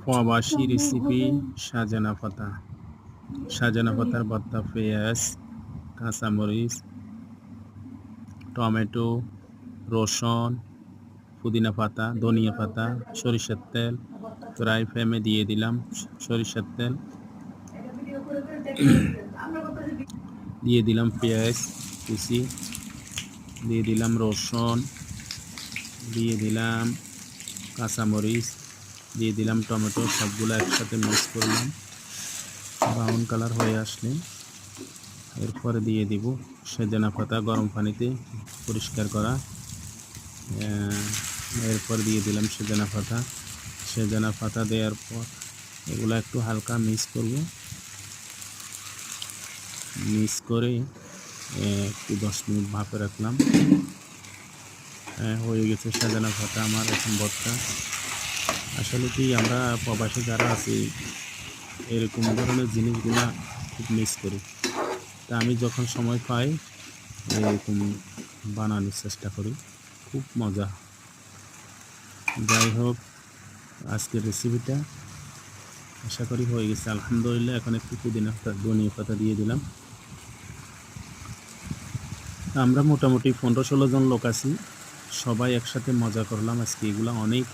প্রবাসী রেসিপি সাজানা পাতা। সাজানা পাতার ভর্তা, পেঁয়াজ, কাঁচামরিচ, টমেটো, রসুন, পুদিনা পাতা, ধনিয়া পাতা, সরিষার তেল। ফ্রাই প্যানে দিয়ে দিলাম সরিষার তেল, দিয়ে দিলাম পেঁয়াজ কুচি, দিয়ে দিলাম রসুন, দিয়ে দিলাম কাঁচামরিচ, দিয়ে দিলাম টমেটো। সবগুলো একসাথে মিক্স করলাম। ব্রাউন কালার হয়ে আসলে এরপরে দিয়ে দিব সজনা পাতা, গরম পানিতে পরিষ্কার করা। এরপর দিয়ে দিলাম সজনা পাতা দেওয়ার পর এগুলো একটু হালকা মিক্স করব। মিক্স করে একটু 10 মিনিট ভাপে রাখলাম। হয়ে গেছে সজনা পাতা আমার এখন ভর্তা। আসলে কি আমরা প্রবাসে যারা আছি এরকম ধরনের জিনিসগুলো খুব মিস করি। তা আমি যখন সময় পাই এরকম বানানোর চেষ্টা করি, খুব মজা। যাই হোক, আজকের রেসিপিটা আশা করি হয়ে গেছে। আলহামদুলিল্লাহ। এখন একটু পুদিনা পাতা, ধনিয়া পাতা দিয়ে দিলাম। আমরা মোটামুটি 15-16 জন লোক আছি, সবাই একসাথে মজা করলাম আজকে। এগুলো অনেক